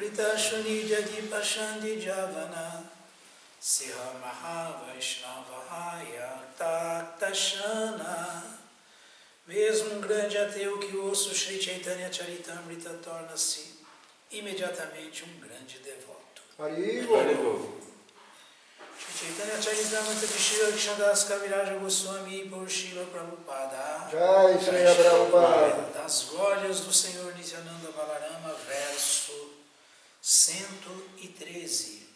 Krita Shuni Jadi Pashandi Javana Siha Maha Vaishnavahaya Taktashana. Mesmo um grande ateu que ouça o Sri Chaitanya Charitamrita torna-se imediatamente um grande devoto. Haribo. Sri Chaitanya Charitamrita de Srila Krishnadas Kaviraja Goswami por Srila Prabhupada. Jai Shri Prabhupada. Das glórias do Senhor Nityananda Balarama, verso 113.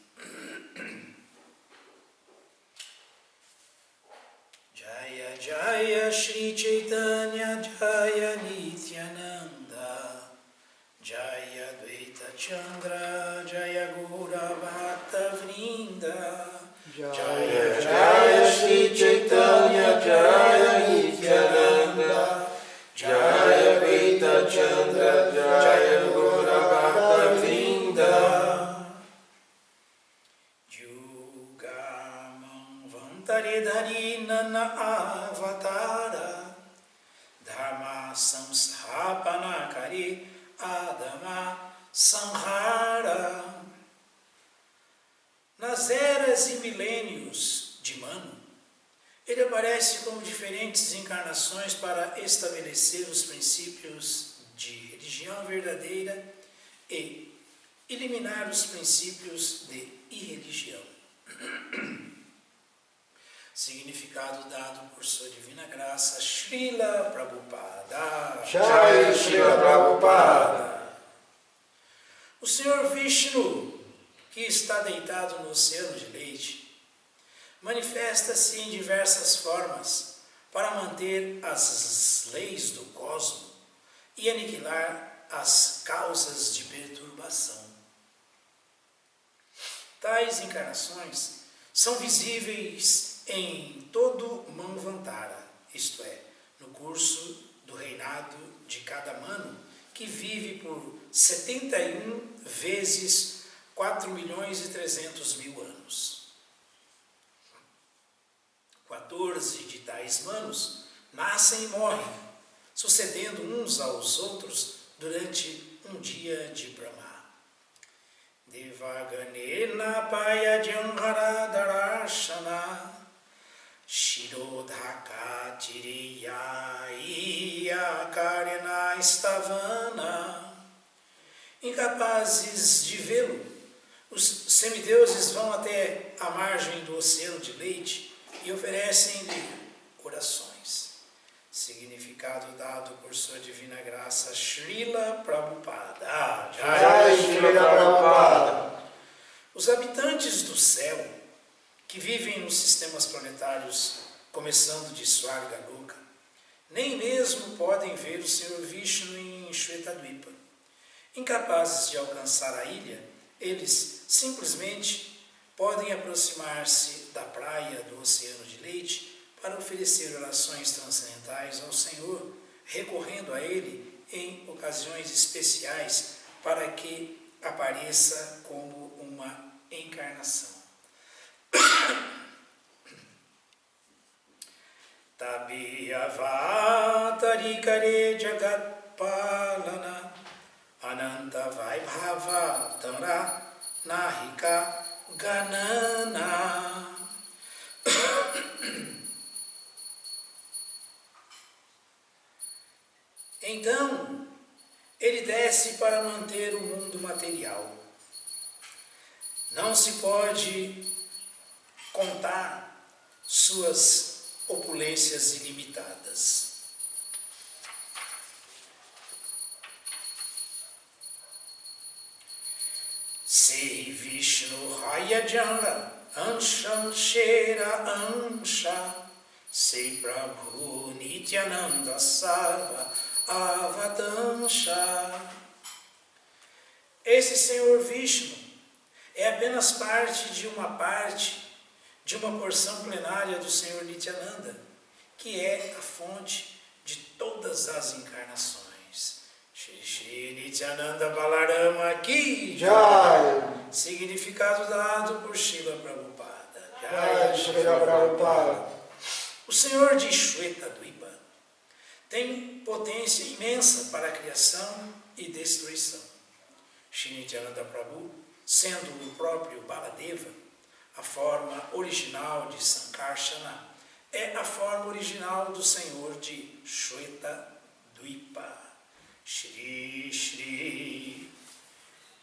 Jaya Jaya Shri Chaitanya Jaya Nityananda Jaya Dvaita Chandra Jaya Gura Bhakta Vrinda Jaya Jaya Shri Chaitanya Jaya Nityananda Jaya Dvaita Chandra Jaya Gura Bhakta Vrinda Taridhari Nana Avatara Dharma Samshapanakari Adama Samhara. Nas eras e milênios de Manu, ele aparece como diferentes encarnações para estabelecer os princípios de religião verdadeira e eliminar os princípios de irreligião. Significado dado por sua divina graça, Srila Prabhupada. Jai Srila Prabhupada. O Senhor Vishnu, que está deitado no oceano de leite, manifesta-se em diversas formas para manter as leis do cosmos e aniquilar as causas de perturbação. Tais encarnações são visíveis em todo Manvantara, isto é, no curso do reinado de cada Manu, que vive por 71 vezes 4.300.000 anos. 14 de tais Manus nascem e morrem, sucedendo uns aos outros durante um dia de Brahma. Devaganena Paya Janghara Darashana Shirodhaka Tiriya Iya Karena Stavana. Incapazes de vê-lo, os semideuses vão até a margem do oceano de leite e oferecem-lhe orações. Significado dado por sua divina graça, Srila Prabhupada. Jai Srila Prabhupada. Os habitantes do céu, que vivem nos sistemas planetários, começando de Swargaloka, nem mesmo podem ver o Senhor Vishnu em Shvetadvipa. Incapazes de alcançar a ilha, eles simplesmente podem aproximar-se da praia do Oceano de Leite para oferecer orações transcendentais ao Senhor, recorrendo a Ele em ocasiões especiais para que apareça como uma encarnação. Tabiyavatari Jagat Palana Ananta Vaibhava Tara Nahika Ganana. Então, ele desce para manter o mundo material. Não se pode contar suas opulências ilimitadas. Sei Vishnu Hayajana Ansham Shera Ansha Sei Prabhu Nityananda Sarva Avadansha. Esse Senhor Vishnu é apenas parte de uma porção plenária do Senhor Nityananda, que é a fonte de todas as encarnações. Shri Shri Nityananda Balarama Ki Jai. Significado dado por Srila Prabhupada. Jai Srila Prabhupada. O Senhor de Shvetadvipa tem potência imensa para a criação e destruição. Shri Nityananda Prabhu, sendo o próprio Baladeva, a forma original de Sankarsana, é a forma original do Senhor de Shweta Dvipa. Shri Shri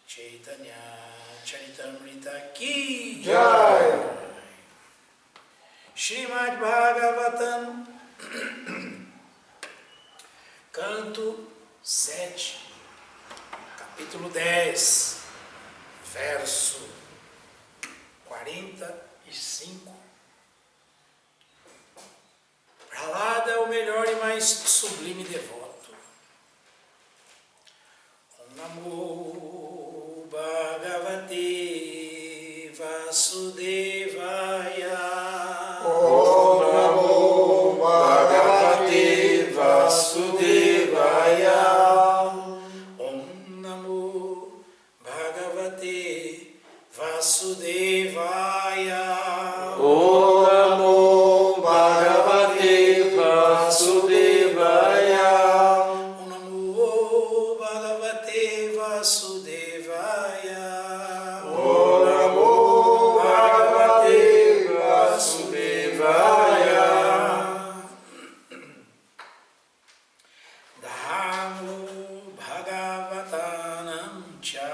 Chaitanya Charitamrita Ki Jai. Srimad Bhagavatam, canto 7, capítulo 10, verso 45. Prahlada é o melhor e mais sublime devoto. Om Namo Bhagavate Vasudevaya. Om Namo Bhagavate Vasudevaya. Om Namo Bhagavate Vasudevaya. Om Namo Bhagavate Vasudevaya. Om Namo Bhagavate Vasudevaya. Om Namo Bhagavate Vasudevaya. Dharmo Bhagavatanam cha.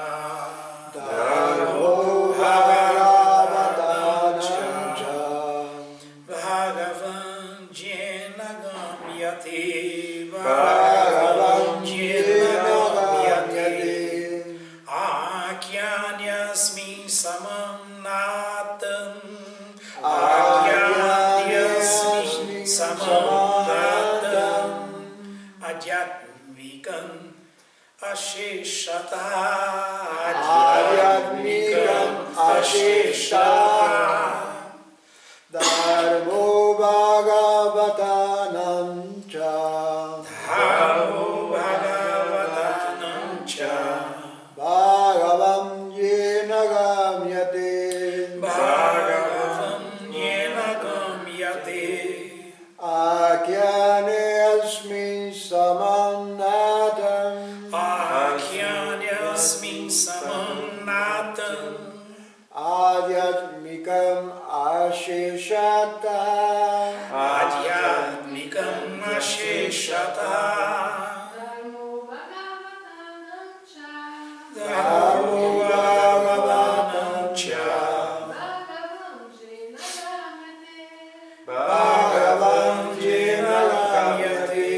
Dharmo Bhagavatanam cha. Bhagavan Jena Gamyate. Bhagavan Jena Gamyate. Gamyate. Akyanyasmin samam natam. Akyanyasmin samam natam. Adhyatmikam asheshata. Adhyatmikam asheshata. Dharmo Bhagavatanam cha. Dharmo Bhagavatanam cha. Bhagavam Jena Gamyate. Bhagavam Jena Gamyate. Akyane asmin samam natam. Akyanyasmin samam natam. Adhyatmikam asheshata. Adhyatmikam asheshata. Dharmo Bhagavatanam cha. Bhagavam Jena Gamyate.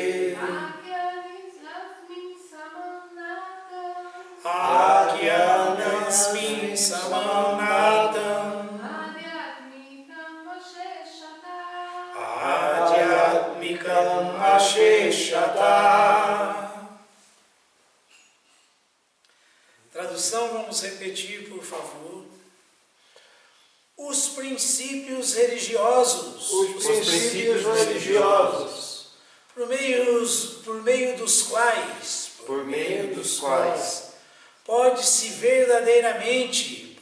Akyanyasmin samam natam. Adhyatmikam asheshata. Tradução, vamos repetir, por favor. Os princípios religiosos, Os princípios religiosos, por meio dos quais pode-se verdadeiramente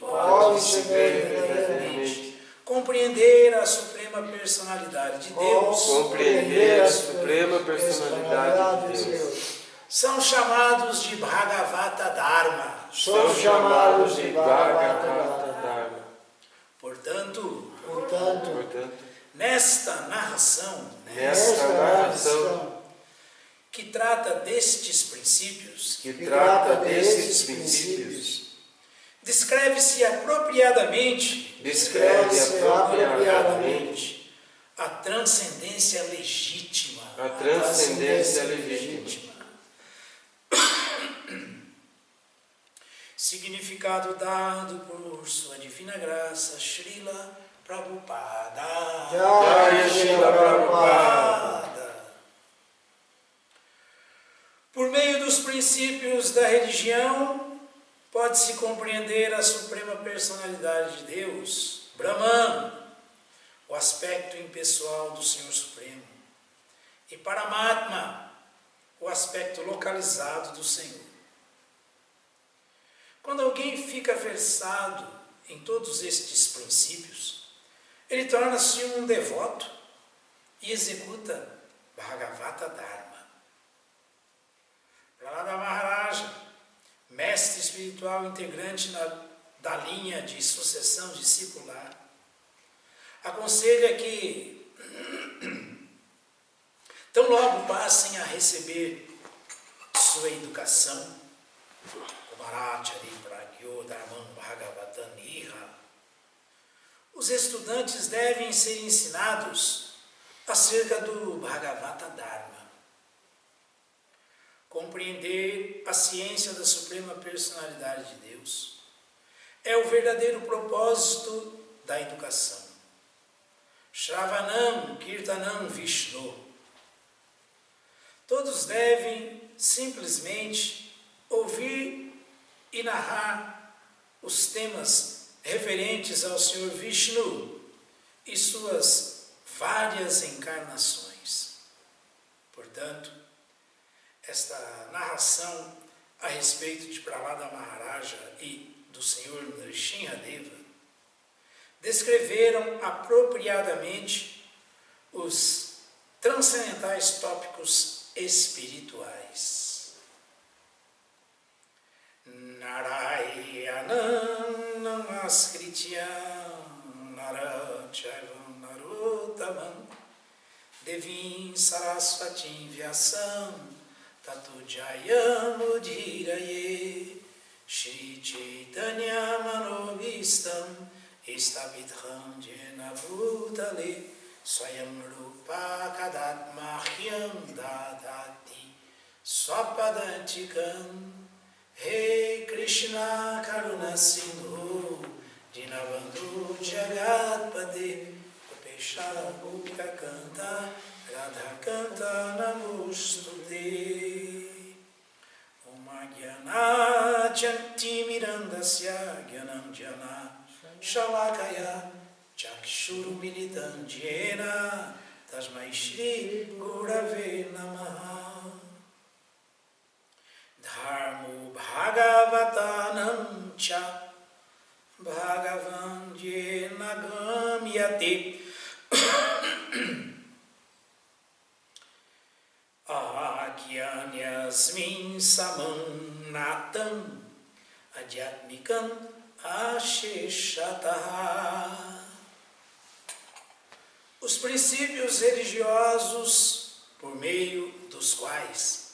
compreender a suprema personalidade de Deus, Compreender a suprema personalidade de Deus. são chamados de Bhagavata Dharma. são chamados de Bhagavata Dharma. Portanto, Portanto, nesta narração, nesta narração que trata destes princípios, que trata desses princípios, descreve-se apropriadamente a transcendência legítima. a transcendência legítima. Significado dado por sua divina graça, Srila Prabhupada. Jai Srila Prabhupada. Por meio dos princípios da religião, pode-se compreender a suprema personalidade de Deus, Brahman, o aspecto impessoal do Senhor Supremo, e Paramatma, o aspecto localizado do Senhor. Quando alguém fica versado em todos estes princípios, ele torna-se um devoto e executa Bhagavata Dharma. Prahlada Maharaja, mestre espiritual integrante da linha de sucessão discipular, aconselha que, tão logo passem a receber sua educação, Kumarachari Pragyo Dharmam Bhagavatam Iha, os estudantes devem ser ensinados acerca do Bhagavata Dharma, compreender a ciência da Suprema Personalidade de Deus é o verdadeiro propósito da educação. Shravanam Kirtanam Vishnu. Todos devem simplesmente ouvir e narrar os temas referentes ao Senhor Vishnu e suas várias encarnações. Portanto, esta narração a respeito de Prahlada Maharaja e do Senhor Nrsimhadeva descreveram apropriadamente os transcendentais tópicos espirituais. Narayanam Namaskrityam Narachaivam Narottamam Devim Saraswatim Vyasam Tato Jayam Udhiraye Shri Chaitanya Manobhistam Istabhidham Jena Bhutale Swayam Rupa Kadatmahyam Dadati Swapadantikam He Krishna Karuna Sindhu Dinabandhu Jagatpate Kopeshara Gopika Kanta Radha Kanta Namostute Gyana Janti Mirandasya Gyanam Jana Shalakaya Chakshuru Militam Jena Tasmai Shri Gurave Namaha Dharmo Bhagavatanam Cha Bhagavan Jena Gamyate Agyanyasmin samam natam adhyatmikam asheshataha. Os princípios religiosos por meio dos quais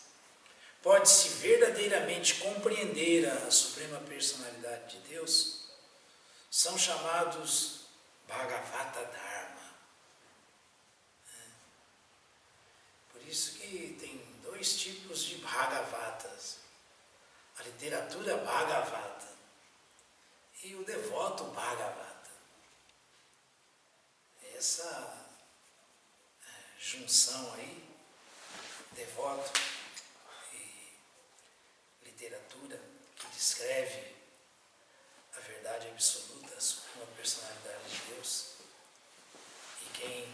pode-se verdadeiramente compreender a Suprema Personalidade de Deus são chamados Bhagavata Dharma. Por isso que tem dois tipos de Bhagavatas. A literatura Bhagavata e o devoto Bhagavata. Essa junção aí, devoto e literatura, que descreve a verdade absoluta, a suprema personalidade de Deus, e quem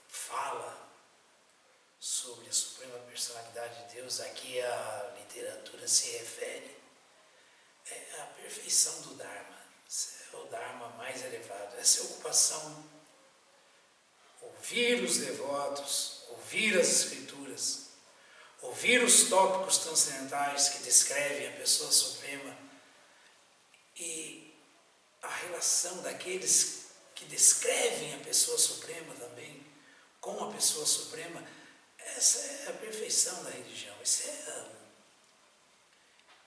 fala sobre a suprema personalidade de Deus, aqui a literatura se refere à perfeição do Dharma. Esse é o Dharma mais elevado, essa é a ocupação. Ouvir os devotos, ouvir as escrituras, ouvir os tópicos transcendentais que descrevem a pessoa suprema e a relação daqueles que descrevem a pessoa suprema também com a pessoa suprema. Essa é a perfeição da religião.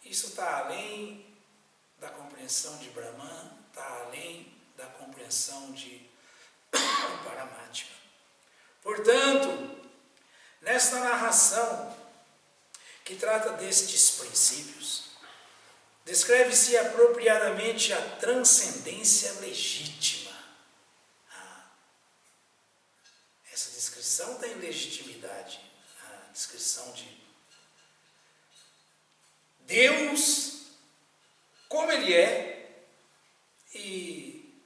Isso está além da compreensão de Brahman, está além da compreensão de Paramatma. Portanto, nesta narração que trata destes princípios, descreve-se apropriadamente a transcendência legítima. Essa descrição tem legitimidade, a descrição de Deus como Ele é e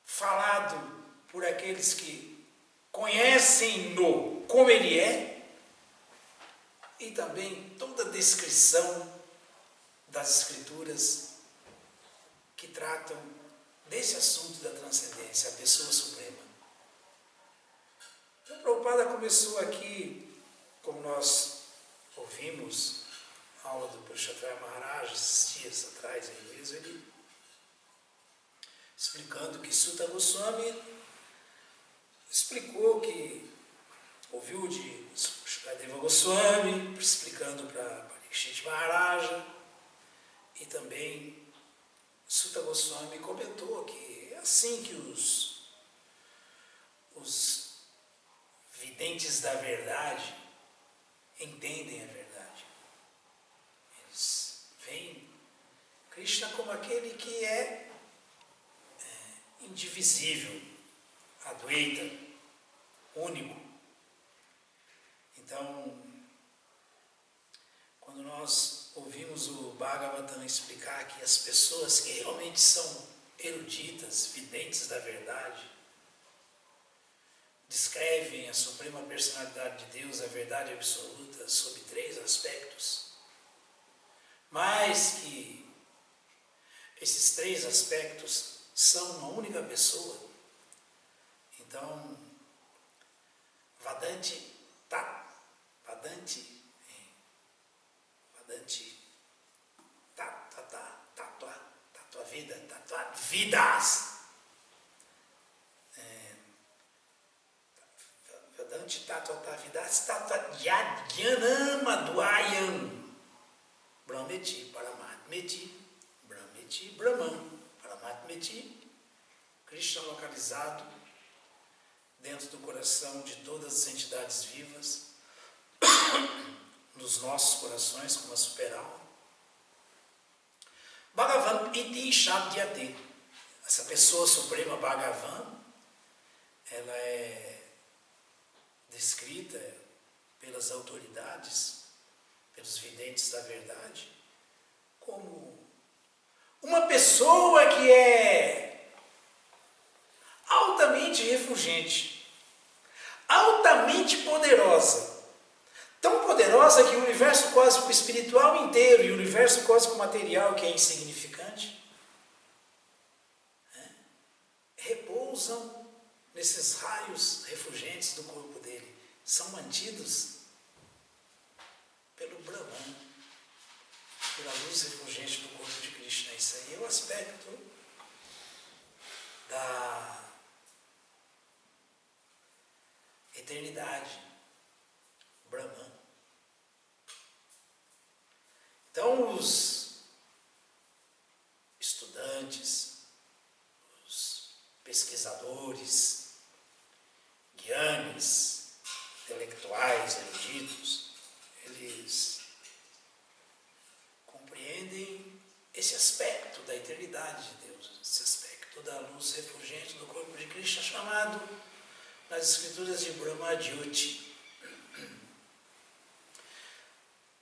falado por aqueles que conhecem-no como Ele é, e também toda a descrição das Escrituras que tratam desse assunto da transcendência, a pessoa suprema. Então, Prabhupada começou aqui, como nós ouvimos há aula do Purushottam Maharaj, esses dias atrás, aí mesmo, ele explicando que Suta Goswami explicou que ouviu de Shukadeva Goswami, explicando para Parikshit Maharaja, e também Suta Goswami comentou que é assim que os videntes da verdade entendem a verdade. Eles veem Krishna como aquele que é indivisível, Advaita, único. Então, quando nós ouvimos o Bhagavatam explicar que as pessoas que realmente são eruditas, videntes da verdade, descrevem a suprema personalidade de Deus, a verdade absoluta, sob 3 aspectos, mas que esses 3 aspectos são uma única pessoa. Então, Vadanti Tattva vida, Tattva vidas. Vedanti Tattva vidas, Tattva Jnanam Advayam. Brahmeti, Paramatmeti, Brahmeti, Brahman, Paramatmeti, Krishna localizado dentro do coração de todas as entidades vivas, nos nossos corações, como a superalma. Bhagavan iti shabdyate. Essa pessoa suprema, Bhagavan, ela é descrita pelas autoridades, pelos videntes da verdade, como uma pessoa que é altamente refulgente, altamente poderosa, tão poderosa que o universo cósmico espiritual inteiro e o universo cósmico material, que é insignificante, repousam nesses raios refulgentes do corpo dele, são mantidos pelo Brahman, pela luz refulgente do corpo de Krishna. Isso aí é o aspecto da eternidade, Brahman. Então, os estudantes, os pesquisadores, gyanis, intelectuais, eruditos, eles compreendem esse aspecto da eternidade de Deus, esse aspecto da luz refulgente do corpo de Krishna, chamado nas escrituras de Brahma Jyoti.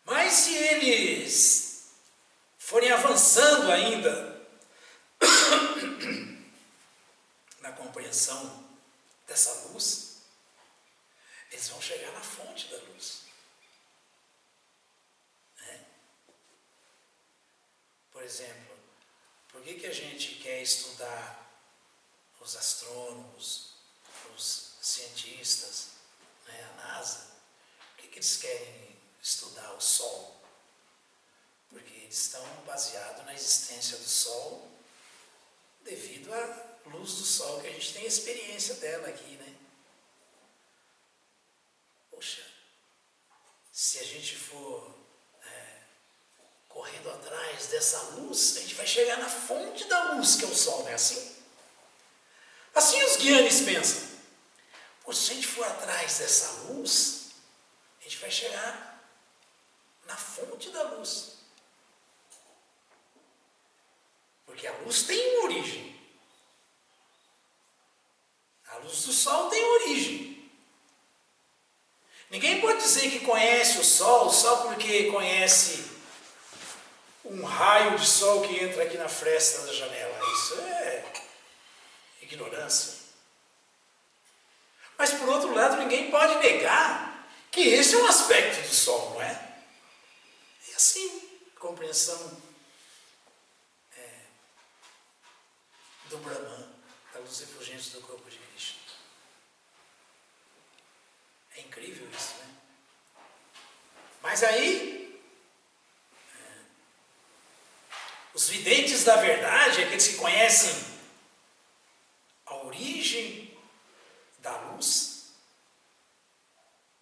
Mas se eles forem avançando ainda na compreensão dessa luz, eles vão chegar na fonte da luz. Por exemplo, por que a gente quer estudar os astrônomos, os cientistas, a NASA? Por que eles querem estudar o Sol? Porque eles estão baseados na existência do Sol devido à luz do Sol, que a gente tem experiência dela aqui, né? Poxa, se a gente for correndo atrás dessa luz, a gente vai chegar na fonte da luz, que é o Sol, não é assim? Assim os gyanis pensam. Poxa, se a gente for atrás dessa luz, a gente vai chegar na fonte da luz. Porque a luz tem uma origem. A luz do Sol tem origem. Ninguém pode dizer que conhece o Sol só porque conhece um raio de Sol que entra aqui na fresta da janela. Isso é ignorância. Mas, por outro lado, ninguém pode negar que esse é um aspecto do Sol, não é? É assim, compreensão do Brahman, da luz refulgente do corpo de Krishna. É incrível isso, né? Mas aí, Os videntes da verdade, aqueles que conhecem a origem da luz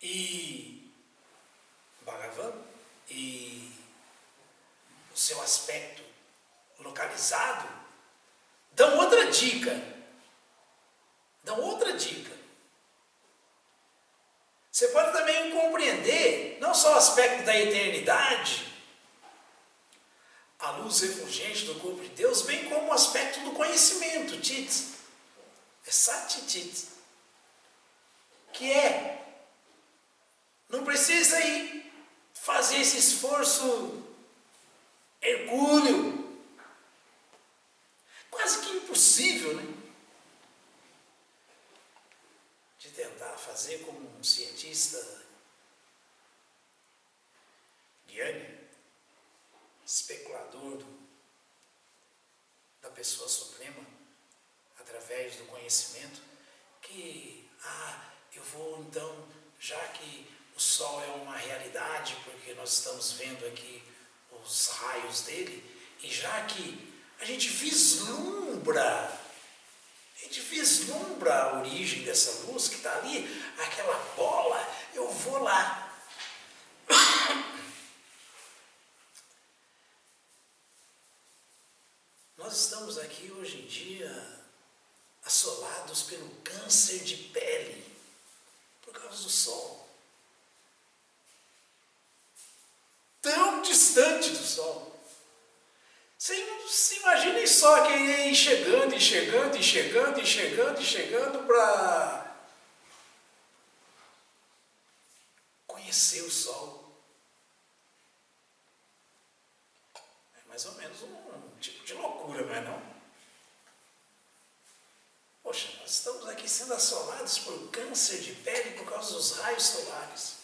e Bhagavan e o seu aspecto localizado, dão outra dica. Você pode também compreender não só o aspecto da eternidade, a luz refulgente do corpo de Deus, bem como o aspecto do conhecimento, Tit, é Sat-Tit, que não precisa ir fazer esse esforço hercúleo, quase que impossível, né? De tentar fazer como um cientista Gyani, especulador da pessoa suprema, através do conhecimento, que, eu vou então, já que o Sol é uma realidade, porque nós estamos vendo aqui os raios dele, e já que a gente vislumbra a origem dessa luz que está ali, aquela bola, eu vou lá. Nós estamos aqui hoje em dia assolados pelo câncer de pele, por causa do Sol. Tão distante do Sol. Se imaginem só que ele ir chegando para conhecer o Sol. É mais ou menos um tipo de loucura, não é não? Poxa, nós estamos aqui sendo assolados por câncer de pele por causa dos raios solares.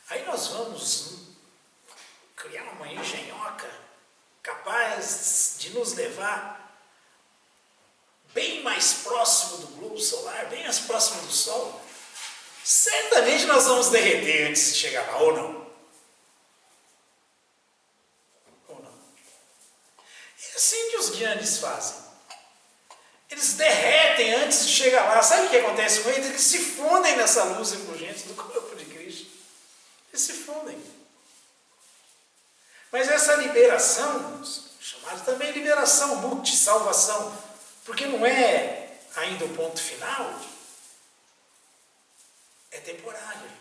Aí nós vamos criar uma engenhoca capaz de nos levar bem mais próximo do globo solar, bem mais próximo do Sol. Certamente nós vamos derreter antes de chegar lá, ou não? Ou não? É assim que os Gyanis fazem. Eles derretem antes de chegar lá. Sabe o que acontece com eles? Eles se fundem nessa luz refulgente do corpo de Cristo. Eles se fundem. Mas essa liberação, chamada também liberação mukti, salvação, porque não é ainda o ponto final, é temporário.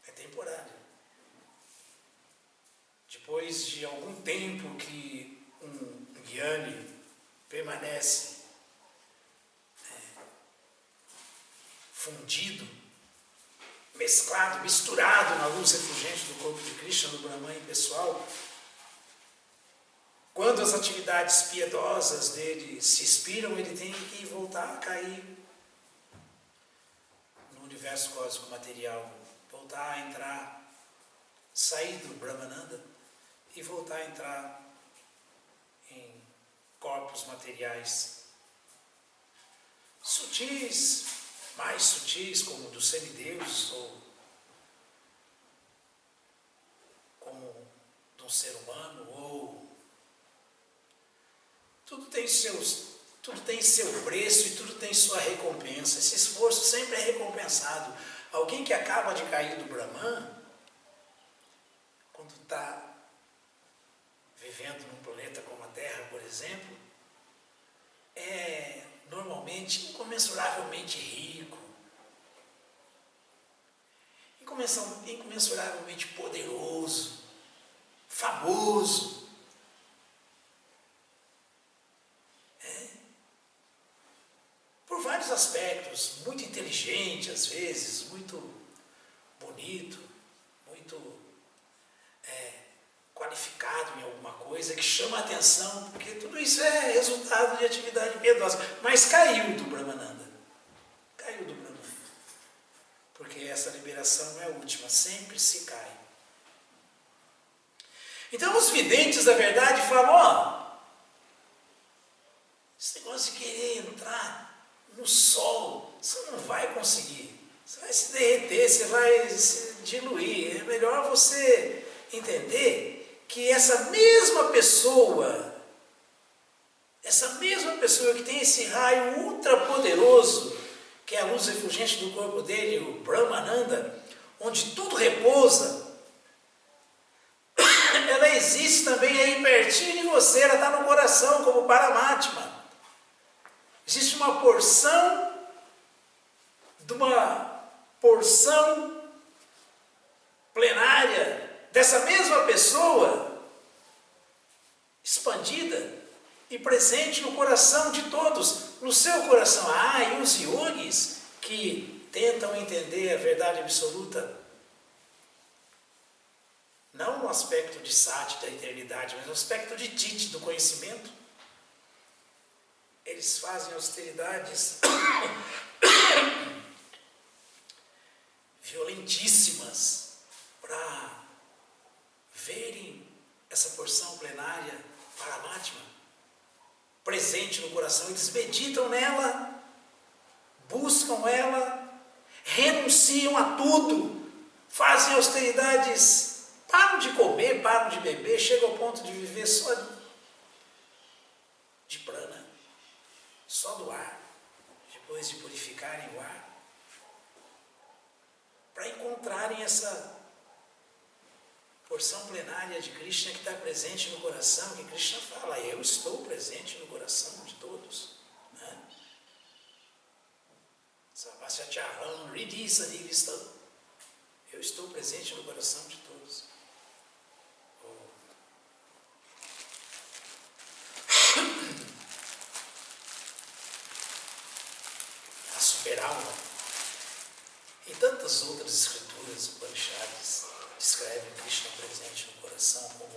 É temporário. Depois de algum tempo que um Gyani permanece fundido, mesclado, misturado na luz refulgente do corpo de Krishna, no Brahman impessoal, quando as atividades piedosas dele se expiram, ele tem que voltar a cair no universo cósmico material, voltar a entrar, sair do Brahmananda e voltar a entrar em corpos materiais sutis, mais sutis, como dos semideuses ou como de um ser humano, ou tudo tem seu preço e tudo tem sua recompensa. Esse esforço sempre é recompensado. Alguém que acaba de cair do Brahman, quando está vivendo num planeta como a Terra, por exemplo, é normalmente incomensuravelmente rico, incomensuravelmente poderoso, famoso. Por vários aspectos, muito inteligente às vezes, muito bonito, muito qualificado em alguma coisa, que chama a atenção, porque tudo isso é resultado de atividade piedosa. Mas caiu do Brahmananda. Caiu do Brahman. Porque essa liberação não é a última, sempre se cai. Então os videntes da verdade falam, esse negócio de querer entrar no Sol, você não vai conseguir. Você vai se derreter, você vai se diluir. É melhor você entender que essa mesma pessoa que tem esse raio ultra poderoso, que é a luz refulgente do corpo dele, o Brahmananda, onde tudo repousa, ela existe também aí pertinho de você, ela está no coração como Paramatma. Existe uma porção plenária dessa mesma pessoa, expandida e presente no coração de todos, no seu coração. E os yogis que tentam entender a verdade absoluta, não no aspecto de sati, da eternidade, mas no aspecto de titi, do conhecimento, eles fazem austeridades violentíssimas para verem essa porção plenária Paramatma presente no coração. Eles meditam nela, buscam ela, renunciam a tudo, fazem austeridades, param de comer, param de beber, chegam ao ponto de viver só de prana, só do ar, depois de purificarem o ar, para encontrarem essa porção plenária de Krishna que está presente no coração, que Krishna fala, eu estou presente no coração de todos. Né? Eu estou presente no coração de todos. A superalma e tantas outras escrituras, Upanishads, descrevem Krishna presente no coração como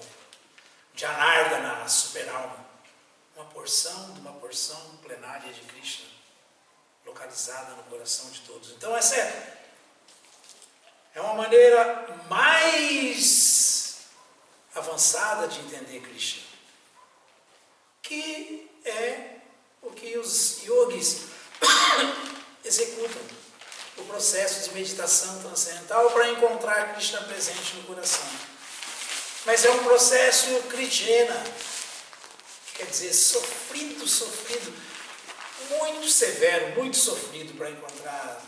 Janardana, a superalma, uma porção plenária de Krishna localizada no coração de todos. Então essa é uma maneira mais avançada de entender Krishna, que é o que os yogis executam, o processo de meditação transcendental para encontrar Krishna presente no coração. Mas é um processo kriyena, que quer dizer sofrido, muito severo, muito sofrido para encontrar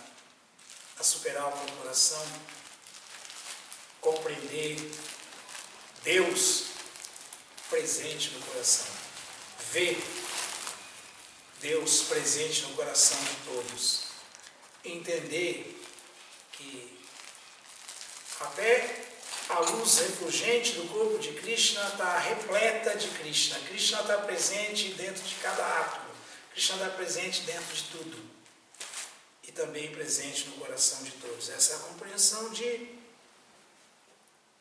a superalma no coração, compreender Deus presente no coração, ver Deus presente no coração de todos, entender que até a luz refulgente do corpo de Krishna está repleta de Krishna. Krishna está presente dentro de cada átomo. Krishna está presente dentro de tudo. E também presente no coração de todos. Essa é a compreensão de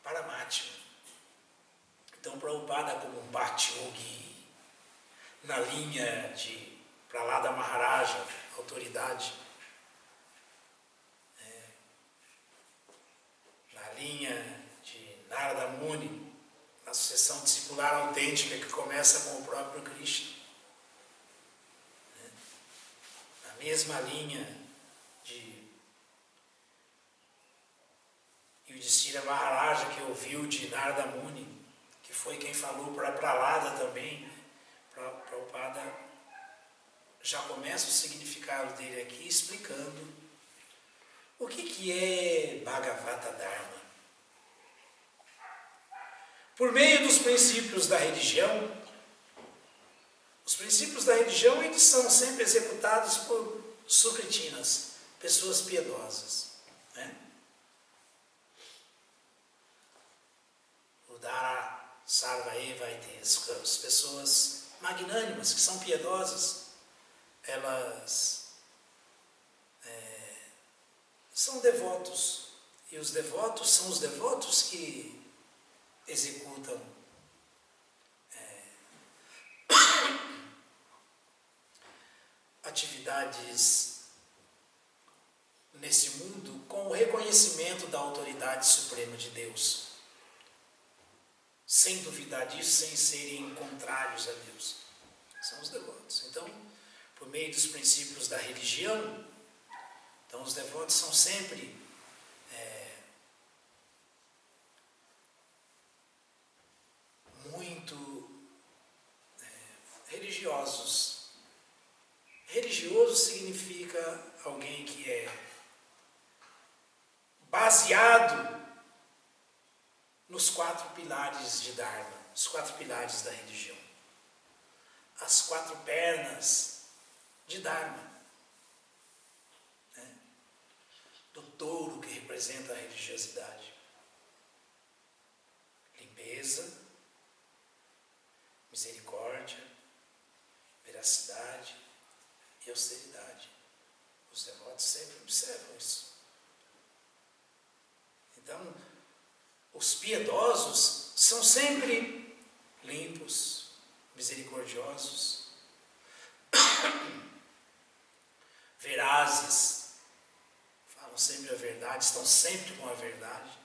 Paramatma. Então, Prabhupada, como um Bhakti Yogi, na linha de Prahlada Maharaja, autoridade, na linha de Narada Muni, na sucessão discipular autêntica que começa com o próprio Krishna, na mesma linha de Yudhishthira Maharaja, que ouviu de Narada Muni, que foi quem falou para Prahlada também. Prabhupada já começa o significado dele aqui explicando o que é Bhagavata Dharma. Por meio dos princípios da religião, os princípios da religião eles são sempre executados por sukritinas, pessoas piedosas. Né? Udara Sarva Evaites, as pessoas magnânimas, que são piedosas, elas são devotos. E os devotos são os devotos que executam atividades nesse mundo com o reconhecimento da autoridade suprema de Deus, sem duvidar disso, sem serem contrários a Deus. São os devotos. Então, por meio dos princípios da religião, então os devotos são sempre religiosos. Religioso significa alguém que é baseado nos 4 pilares de Dharma, os 4 pilares da religião. As 4 pernas de Dharma. Né? Do touro que representa a religiosidade. Limpeza, misericórdia, veracidade e austeridade. Os devotos sempre observam isso. Então, os piedosos são sempre limpos, misericordiosos, verazes, falam sempre a verdade, estão sempre com a verdade.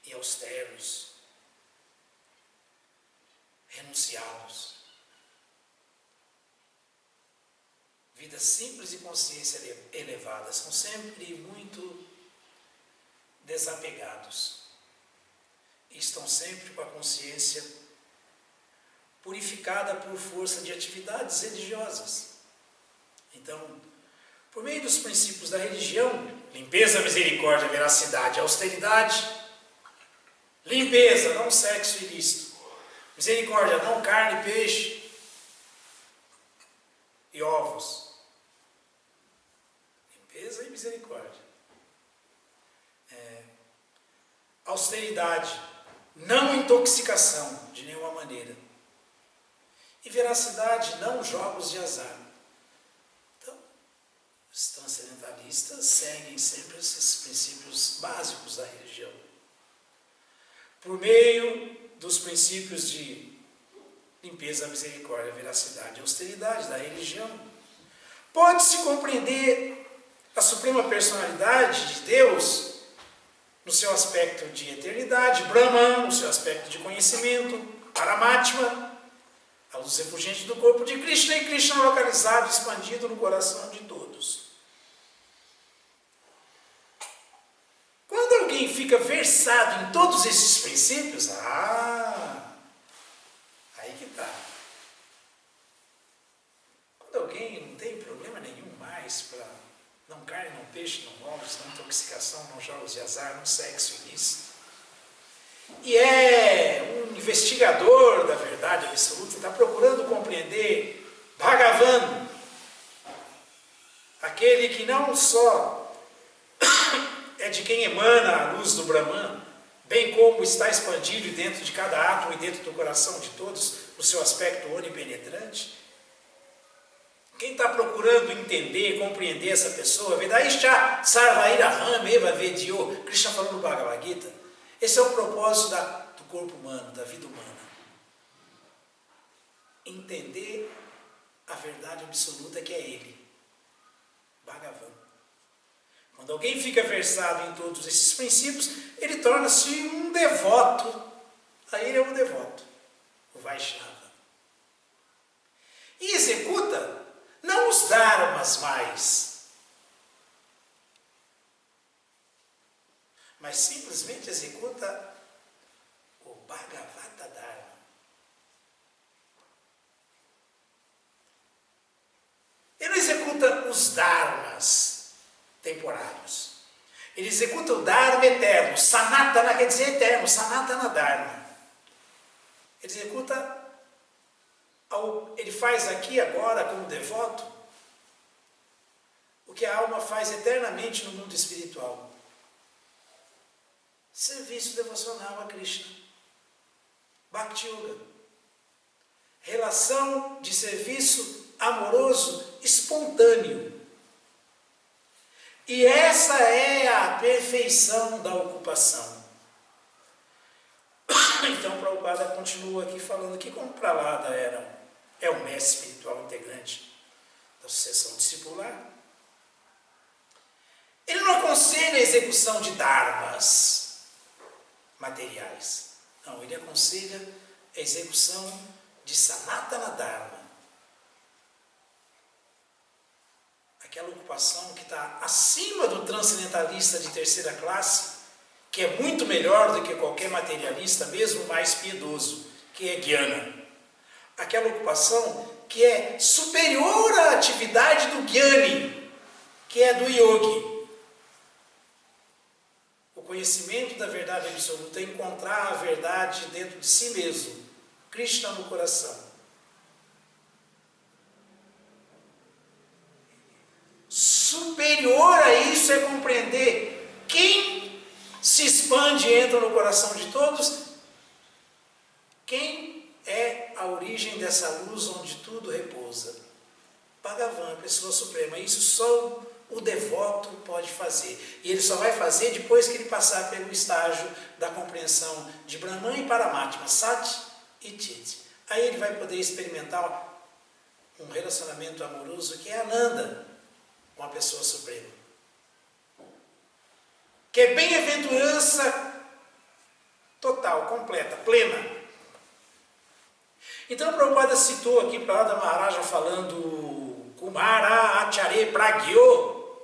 E austeros, renunciados. Vida simples e consciência elevada, são sempre muito desapegados. E estão sempre com a consciência purificada por força de atividades religiosas. Então, por meio dos princípios da religião, limpeza, misericórdia, veracidade, austeridade, limpeza, não sexo ilícito, misericórdia, não carne, peixe e ovos. Limpeza e misericórdia. Austeridade, não intoxicação de nenhuma maneira. E veracidade, não jogos de azar. Então, os transcendentalistas seguem sempre esses princípios básicos da religião. Por meio dos princípios de limpeza, misericórdia, veracidade e austeridade da religião, pode-se compreender a suprema personalidade de Deus no seu aspecto de eternidade, Brahman no seu aspecto de conhecimento, Paramatma, a luz refulgente do corpo de Krishna, e Krishna localizado, expandido no coração de todos. Quando alguém fica versado em todos esses princípios, aí que está. Quando alguém não tem problema nenhum mais para não carne, não peixe, não ovos, não intoxicação, não jogos de azar, não sexo ilícito, e é um investigador da verdade absoluta, está procurando compreender Bhagavan, aquele que não só é de quem emana a luz do Brahman, bem como está expandido dentro de cada átomo e dentro do coração de todos, o seu aspecto onipenetrante. Quem está procurando entender, compreender essa pessoa, Vedaischa Sarvairaham Eva Vedyo, Krishna falou no Bhagavad Gita, esse é o propósito do corpo humano, da vida humana. Entender a verdade absoluta que é Ele, Bhagavan. Quando alguém fica versado em todos esses princípios, ele torna-se um devoto. Aí ele é um devoto, o Vaishnava. E executa não os dharmas mais, mas simplesmente executa o Bhagavata Dharma. Ele não executa os dharmas temporários. Ele executa o Dharma eterno. Sanatana quer dizer eterno, Sanatana Dharma. Ele executa, ele faz aqui agora como devoto o que a alma faz eternamente no mundo espiritual. Serviço devocional a Krishna. Bhakti Yoga. Relação de serviço amoroso espontâneo. E essa é a perfeição da ocupação. Então, Prabhupada continua aqui falando que como Prahlada é um mestre espiritual integrante da sucessão discipular, ele não aconselha a execução de dharmas materiais. Não, ele aconselha a execução de Sanatana Dharma. Aquela ocupação que está acima do transcendentalista de terceira classe, que é muito melhor do que qualquer materialista, mesmo mais piedoso, que é Jnana. Aquela ocupação que é superior à atividade do Jnani, que é do Yogi. O conhecimento da verdade absoluta é encontrar a verdade dentro de si mesmo, Krishna no coração. Superior a isso é compreender quem se expande e entra no coração de todos, quem é a origem dessa luz onde tudo repousa. Bhagavan, a pessoa suprema. Isso só o devoto pode fazer. E ele só vai fazer depois que ele passar pelo estágio da compreensão de Brahman e Paramatma, Sat e Chit. Aí ele vai poder experimentar um relacionamento amoroso que é Ananda com a pessoa suprema. Que é bem-aventurança total, completa, plena. Então, Prabhupada citou aqui para Radha Maharaja falando Kumara Acharya Pragyo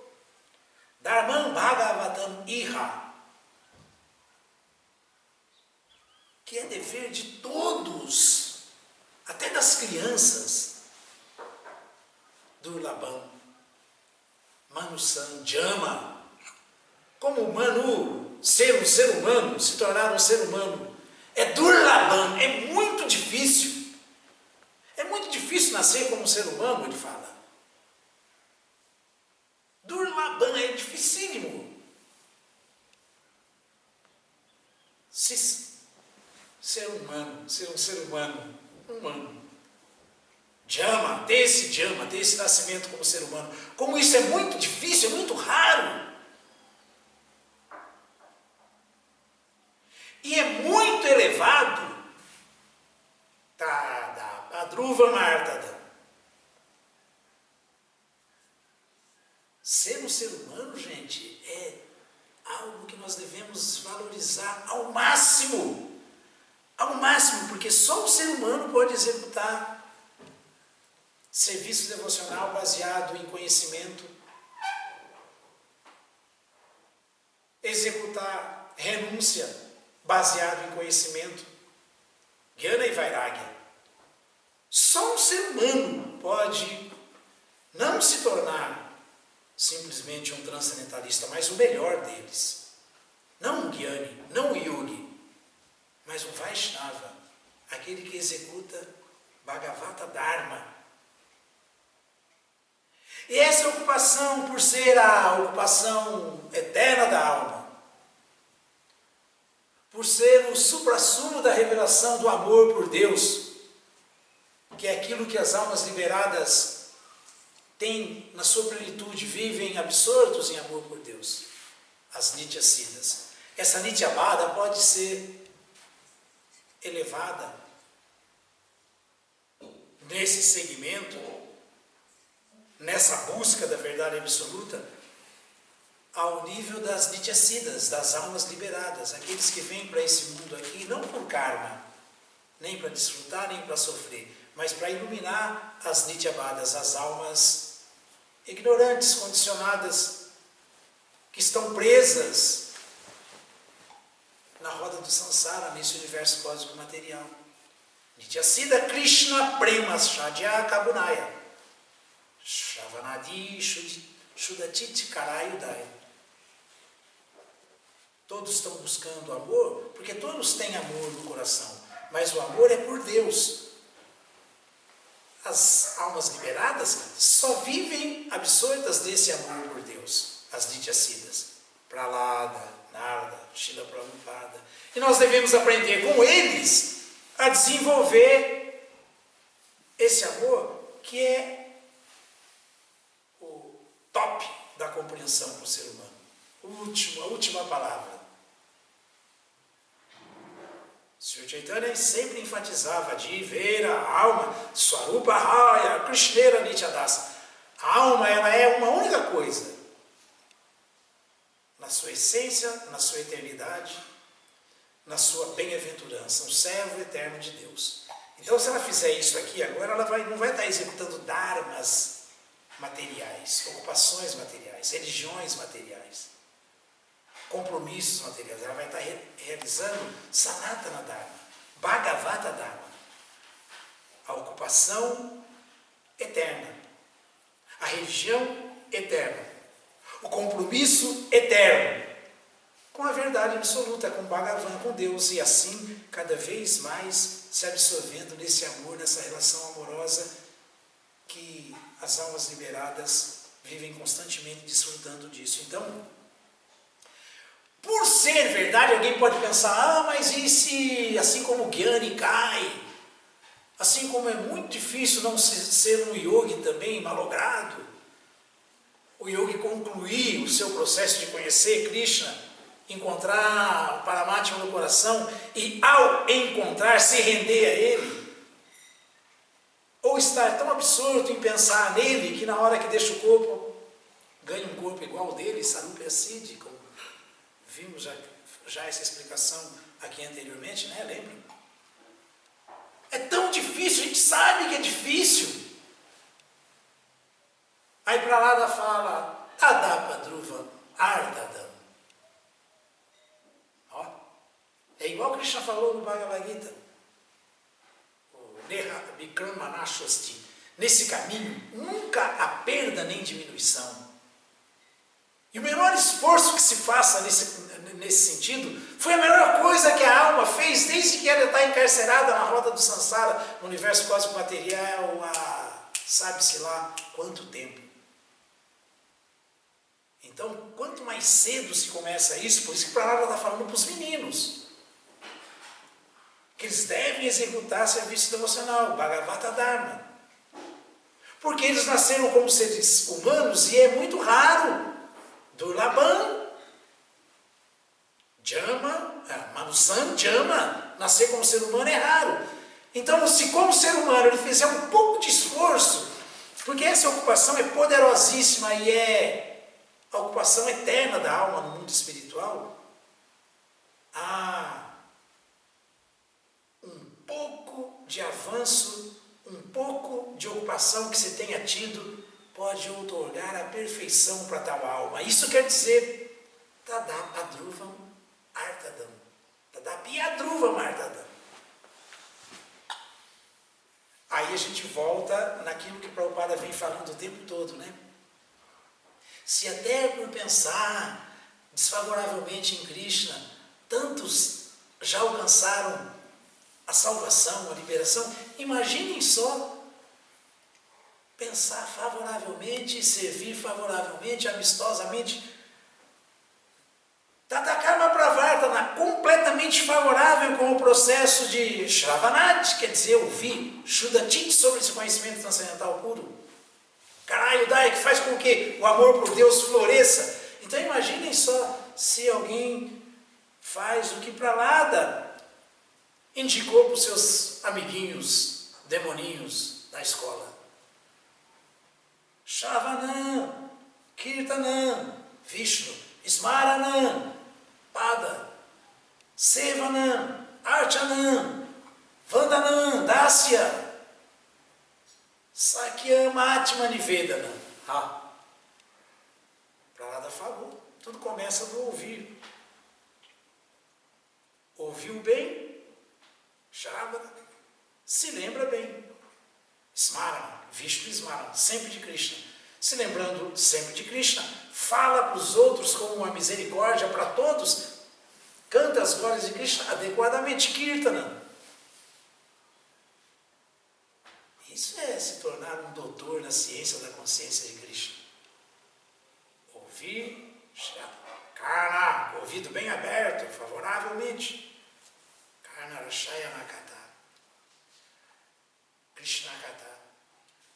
Dharmam Bhagavatam Iha, que é dever de todos, até das crianças, Durlabham, Manusan, Jama, como Manu, ser um ser humano, se tornar um ser humano, é Durlabham, é muito difícil. É muito difícil nascer como um ser humano, ele fala. Durlabham é dificílimo. Ser humano, ser um ser humano, humano. Jama, ter esse nascimento como ser humano. Como isso é muito difícil, é muito raro. E é muito elevado. Dhruva Martada. Ser um ser humano, gente, é algo que nós devemos valorizar ao máximo. Ao máximo, porque só um ser humano pode executar serviço devocional baseado em conhecimento, executar renúncia baseado em conhecimento, Jnana e Vairagya. Só um ser humano pode não se tornar simplesmente um transcendentalista, mas o melhor deles. Não um Jnani, não um Yogi, mas um Vaishnava, aquele que executa Bhagavata Dharma. E essa ocupação, por ser a ocupação eterna da alma, por ser o suprassumo da revelação do amor por Deus, que é aquilo que as almas liberadas têm na sua plenitude, vivem absortos em amor por Deus, as Nityasiddhas. Essa Nityabhada pode ser elevada nesse segmento, nessa busca da verdade absoluta, ao nível das Nityasiddhas, das almas liberadas, aqueles que vêm para esse mundo aqui não por karma, nem para desfrutar, nem para sofrer, mas para iluminar as Nityabhadas, as almas ignorantes, condicionadas, que estão presas na roda do samsara, nesse universo cósmico material. Nityasiddha Krishna Prema Shadya Kabunaya Shravanadi Shudachit Karayudaya. Todos estão buscando amor, porque todos têm amor no coração, mas o amor é por Deus. As almas liberadas só vivem absortas desse amor por Deus, as Nityasiddhas, Prahlada, Narada, Srila Prabhupada. E nós devemos aprender com eles a desenvolver esse amor que é o top da compreensão para o ser humano. A última palavra. Sr. Chaitanya sempre enfatizava Jivera, a alma, Swarupa Raya, Krishnera Nityadasa. A alma, ela é uma única coisa. Na sua essência, na sua eternidade, na sua bem-aventurança, um servo eterno de Deus. Então, se ela fizer isso aqui agora, ela não vai estar executando dharmas materiais, ocupações materiais, religiões materiais. compromissos materiais, ela vai estar realizando Sanatana Dharma, Bhagavata Dharma, a ocupação eterna, a religião eterna, o compromisso eterno com a verdade absoluta, com Bhagavan, com Deus, e assim cada vez mais se absorvendo nesse amor, nessa relação amorosa que as almas liberadas vivem constantemente desfrutando disso. Então, por ser verdade, alguém pode pensar, mas e se, assim como o Gyani cai, assim como é muito difícil não ser um yogi também malogrado, o yogi concluir o seu processo de conhecer Krishna, encontrar o Paramatma no coração e ao encontrar, se render a ele, ou estar tão absorto em pensar nele que na hora que deixa o corpo, ganha um corpo igual ao dele, Sarupa Siddhi, como vimos já essa explicação aqui anteriormente, né? Lembra? É tão difícil, a gente sabe que é difícil. Aí Prahlada fala, Tadapa Dhruva Ardadam. Ó, é igual Krishna falou no Bhagavad Gita. O Neha Vikramanashvasti. Nesse caminho, nunca há perda nem diminuição. E o menor esforço que se faça nesse sentido foi a melhor coisa que a alma fez desde que ela está encarcerada na roda do Sansara, no universo cósmico material, há sabe-se lá quanto tempo. Então, quanto mais cedo se começa isso, por isso que Prahlada está falando para os meninos, que eles devem executar serviço devocional, Bhagavata Dharma. Porque eles nasceram como seres humanos e é muito raro. Durlabam, Jama, Manusan, Jama, nascer como ser humano é raro. Então, se como ser humano ele fizer um pouco de esforço, porque essa ocupação é poderosíssima e é a ocupação eterna da alma no mundo espiritual, há um pouco de avanço, um pouco de ocupação que se tenha tido, pode outorgar a perfeição para tal alma. Isso quer dizer Tadapadruvam Artadam. Tadapiadruvam Artadam. Aí a gente volta naquilo que Prabhupada vem falando o tempo todo, né? Se até por pensar desfavoravelmente em Krishna, tantos já alcançaram a salvação, a liberação, imaginem só pensar favoravelmente, servir favoravelmente, amistosamente. Tatakarma Pravartana, completamente favorável com o processo de Shravanat, quer dizer, ouvir, Shuddhachit, sobre esse conhecimento transcendental puro. Karayudaya, que faz com que o amor por Deus floresça. Então imaginem só se alguém faz o que Prahlada indicou para os seus amiguinhos, demoninhos da escola. Shravanam, Kirtanam, Vishnu, Smaranam, Pada, Sevanam, Archanam, Vandanam, Dasya, Sakyama Atma Nivedanam. Prahlada falou, tudo começa do ouvir. Ouviu bem, Shravana, se lembra bem. Smarana, Vishnu Smarana, sempre de Krishna. Se lembrando sempre de Krishna, fala para os outros com uma misericórdia para todos, canta as glórias de Krishna adequadamente, Kirtana. Isso é se tornar um doutor na ciência da consciência de Krishna. Ouvir, Karna, ouvido bem aberto, favoravelmente. Karna Rashaya Nakata. Krishna Kata.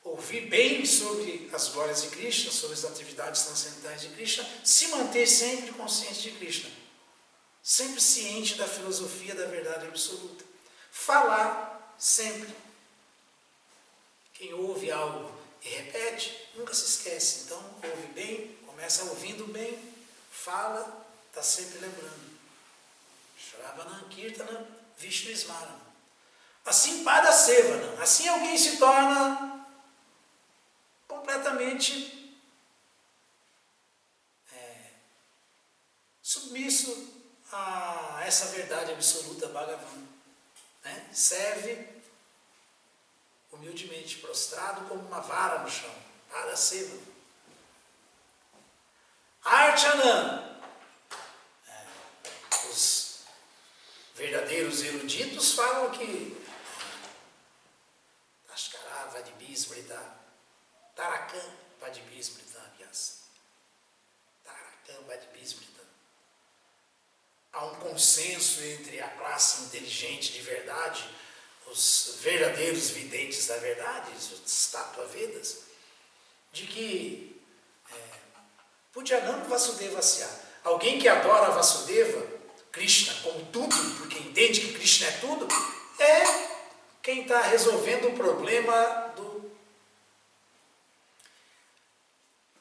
Ouvir bem sobre as glórias de Krishna, sobre as atividades transcendentais de Krishna, se manter sempre consciente de Krishna, sempre ciente da filosofia da verdade absoluta. Falar sempre. Quem ouve algo e repete, nunca se esquece. Então, ouve bem, começa ouvindo bem, fala, está sempre lembrando. Shravanam, Kirtanam, Vishnu Smaranam. Assim, Pada Sevana. Assim alguém se torna completamente submisso a essa verdade absoluta Bhagavan, né? Serve humildemente, prostrado como uma vara no chão, para seva. Archana, os verdadeiros eruditos falam que Tashkara Vadibhismrita, Tarakam Vadibhismrita, aliás, Tarakam Vadibhismrita. Há um consenso entre a classe inteligente de verdade, os verdadeiros videntes da verdade, os Tattva-Vedas, de que Pujanam Vasudeva Sya, alguém que adora Vasudeva, Krishna, como tudo, porque entende que Krishna é tudo, é quem está resolvendo o problema do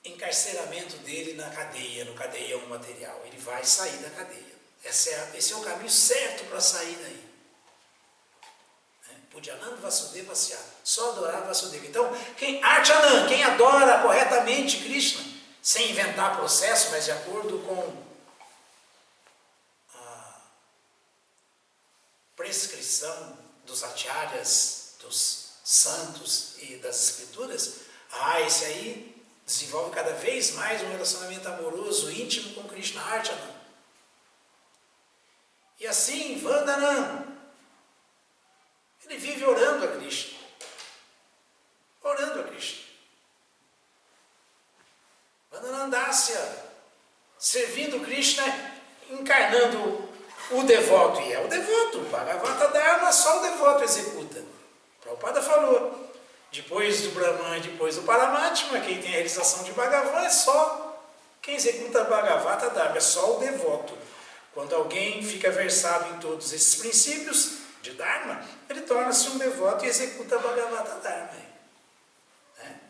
encarceramento dele na cadeia, no cadeião material. Ele vai sair da cadeia. Esse é o caminho certo para sair daí. Pujanam Vasudeva Sya, só adorar Vasudeva. Então, Archanan, quem adora corretamente Krishna, sem inventar processo, mas de acordo com a prescrição dos acharyas, dos santos e das escrituras, esse aí desenvolve cada vez mais um relacionamento amoroso, íntimo com Krishna, Archanan. E assim, Vandanam, ele vive orando a Krishna. Orando a Krishna. Vandanandasya, servindo Krishna, encarnando o devoto. E é o devoto. Bhagavata Dharma, só o devoto executa. Prabhupada falou. Depois do Brahman, depois do Paramatma, quem tem a realização de Bhagavan é só quem executa Bhagavata Dharma, é só o devoto. Quando alguém fica versado em todos esses princípios de Dharma, ele torna-se um devoto e executa Bhagavata Dharma. Né?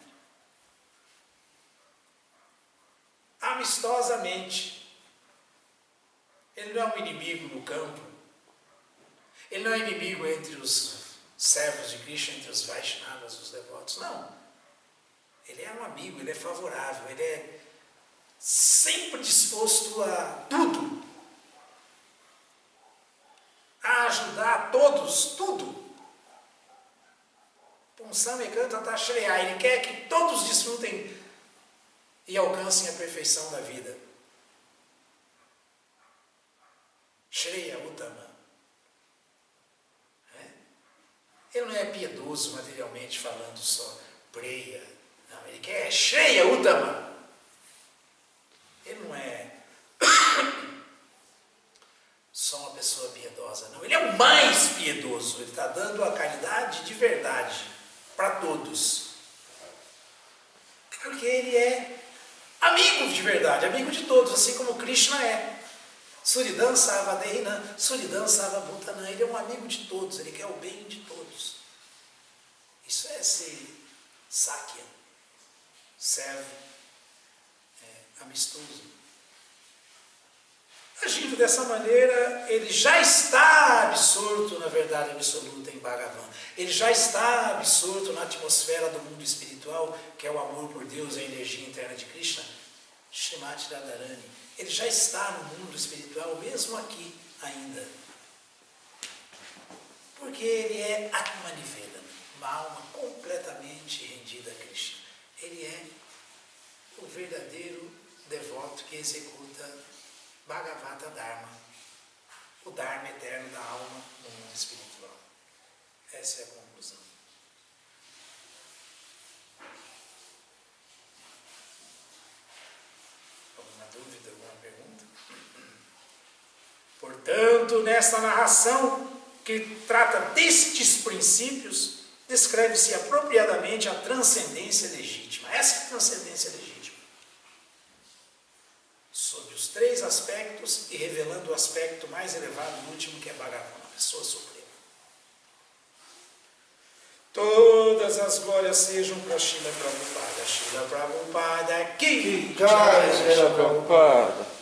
Amistosamente. Ele não é um inimigo no campo. Ele não é inimigo entre os servos de Krishna, entre os Vaishnavas, os devotos. Não. Ele é um amigo, ele é favorável, ele é sempre disposto a tudo. A ajudar todos, tudo. Pumsam Ekanta Tashreya, ele quer que todos desfrutem e alcancem a perfeição da vida. Shreya Uttama. Ele não é piedoso materialmente falando só, preia. Não, ele quer Shreya Uttama. Ele não é só uma pessoa piedosa, não. Ele é o mais piedoso. Ele está dando a caridade de verdade para todos. Porque ele é amigo de verdade, amigo de todos, assim como Krishna é. Suridam Sarvadehina, Suridam Sarvabhutana. Ele é um amigo de todos, ele quer o bem de todos. Isso é ser Sakya, servo, amistoso. Agindo dessa maneira, ele já está absorto na verdade absoluta em Bhagavan. Ele já está absorto na atmosfera do mundo espiritual, que é o amor por Deus, a energia interna de Krishna, Srimati Radharani. Ele já está no mundo espiritual, mesmo aqui ainda. Porque ele é Atmaniveda, uma alma completamente rendida a Krishna. Ele é o verdadeiro devoto que executa Bhagavata Dharma, o Dharma eterno da alma no mundo espiritual. Essa é a conclusão. Alguma dúvida, alguma pergunta? Portanto, nesta narração que trata destes princípios, descreve-se apropriadamente a transcendência legítima. Essa é a transcendência legítima. Sob os três aspectos e revelando o aspecto mais elevado e último, que é Bhagavan, a pessoa suprema. Todas as glórias sejam para Srila Prabhupada. Srila Prabhupada, que Jai, Srila Prabhupada.